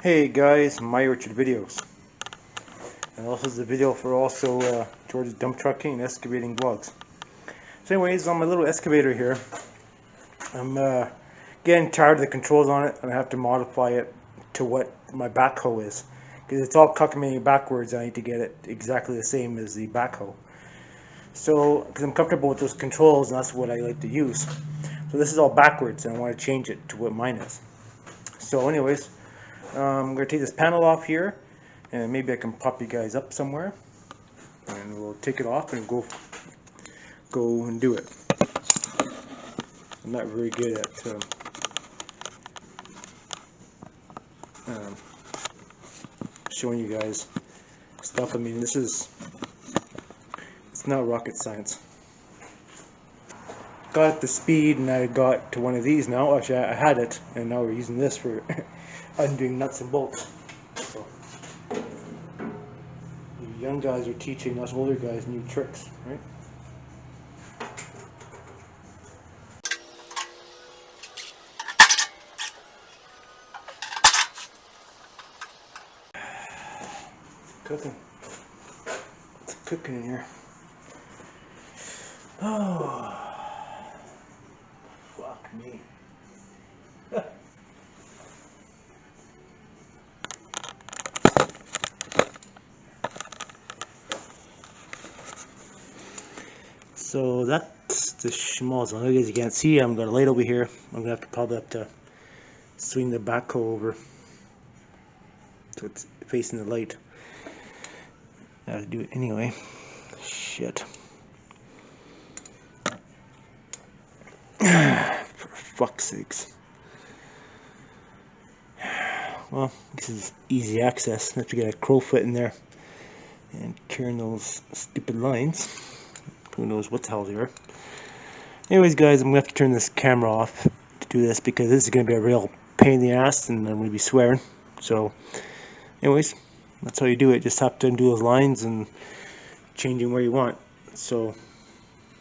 Hey guys, my Orchard videos, and also is a video for George's dump trucking and excavating vlogs. So anyways, on my little excavator here, I'm getting tired of the controls on it, and I have to modify it to what my backhoe is, because it's all cockamamie backwards. I need to get it exactly the same as the backhoe. So, because I'm comfortable with those controls, and that's what I like to use. So this is all backwards, and I want to change it to what mine is. So anyways, I'm going to take this panel off here, and maybe I can pop you guys up somewhere, and we'll take it off and go and do it. I'm not very good at showing you guys stuff. I mean, it's not rocket science. Got the speed, and I got to one of these now. Actually, I had it, and now we're using this for undoing nuts and bolts. So, you young guys are teaching us older guys new tricks, right? Cooking. It's cooking in here. Oh, fuck me. So that's the schmaltz. I know you guys can't see. I'm gonna light over here. I'm gonna probably have to swing the backhoe over so it's facing the light. I have to do it anyway. Shit. For fuck's sakes. Well, this is easy access. I have to get a crowfoot in there and turn those stupid lines. Who knows what the hell they are. Anyways, guys, I'm gonna have to turn this camera off to do this because this is gonna be a real pain in the ass, and I'm gonna be swearing. So, anyways, that's how you do it. Just have to undo those lines and change them where you want. So,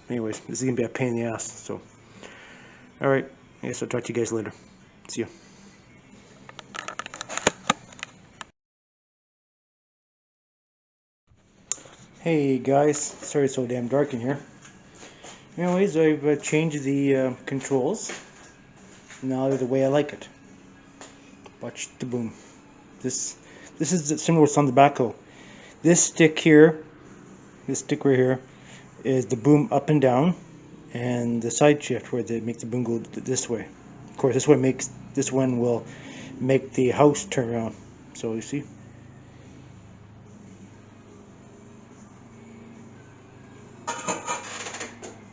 anyways, this is gonna be a pain in the ass. So, all right. I guess I'll talk to you guys later. See ya. Hey guys, sorry it's so damn dark in here. Anyways, I've changed the controls. Now they're the way I like it. Watch the boom. This is similar to what's on the backhoe. This stick here, this stick right here, is the boom up and down, and the side shift where they make the boom go this way. Of course, this one will make the house turn around. So you see.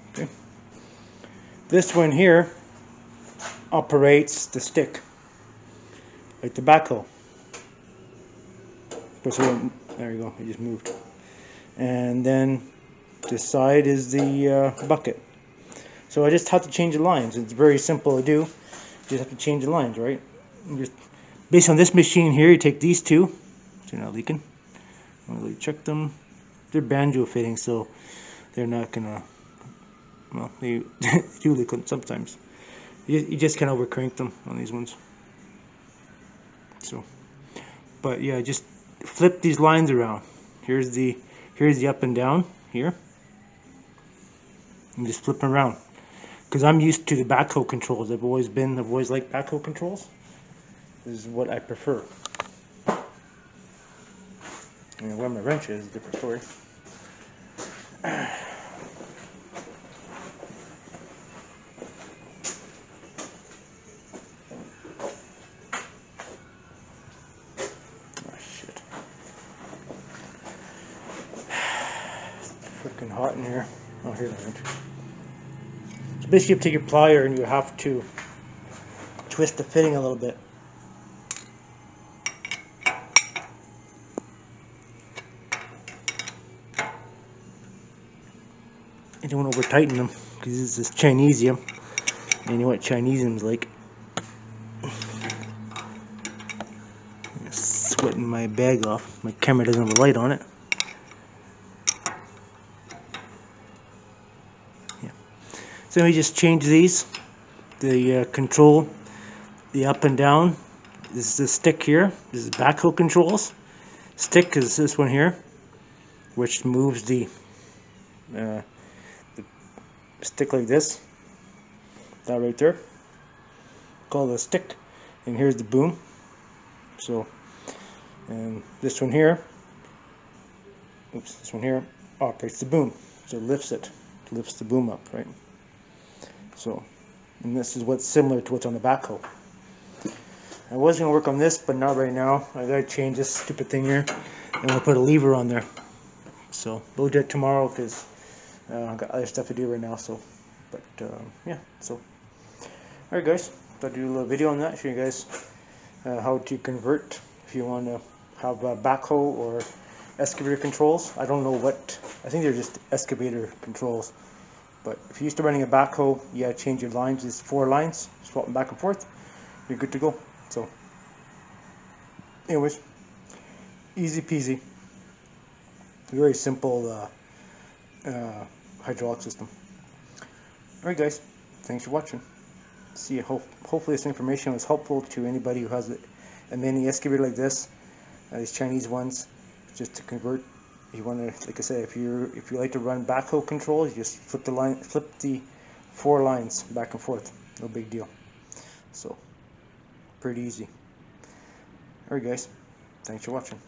Okay. This one here operates the stick, like the backhoe. There you go, it just moved. And then this side is the bucket. So I just have to change the lines. It's very simple to do. You just have to change the lines, right? Just based on this machine here, you take these two. So they're not leaking. I'll really check them. They're banjo fitting, so they're not gonna. Well, they do leak sometimes. You just kind of over crank them on these ones. So, but yeah, just flip these lines around. Here's the up and down here, and just flip them around. Because I'm used to the backhoe controls. I've always liked backhoe controls. This is what I prefer. And where my wrench is a different story. Freaking hot in here. Oh, here's the wrench. So basically, you have to take your plier and you have to twist the fitting a little bit. You don't want to over tighten them because this is Chinesium, and you know what Chinesium's like. I'm sweating my bag off. My camera doesn't have a light on it. So we just change these. The control, the up and down is the stick here. This is backhoe controls. Stick is this one here, which moves the stick like this. That right there, called a stick. And here's the boom. So, and this one here, oops, this one here operates the boom. So it lifts the boom up, right? So, and this is what's similar to what's on the backhoe. I was going to work on this, but not right now. I got to change this stupid thing here, and I'll put a lever on there. So we'll do it tomorrow because I've got other stuff to do right now. So, but yeah. So, alright guys, thought I'd do a little video on that. Show you guys how to convert if you want to have a backhoe or excavator controls. I don't know what. I think they're just excavator controls. But if you're used to running a backhoe, you gotta change your lines. There's 4 lines, swap them back and forth. You're good to go. So, anyways, easy peasy. Very simple hydraulic system. Alright guys, thanks for watching. See you. Hopefully this information was helpful to anybody who has a mini excavator like this. These Chinese ones, just to convert. You want to, like I said, if you like to run backhoe controls, you just flip the 4 lines back and forth. No big deal. So, pretty easy. Alright guys, thanks for watching.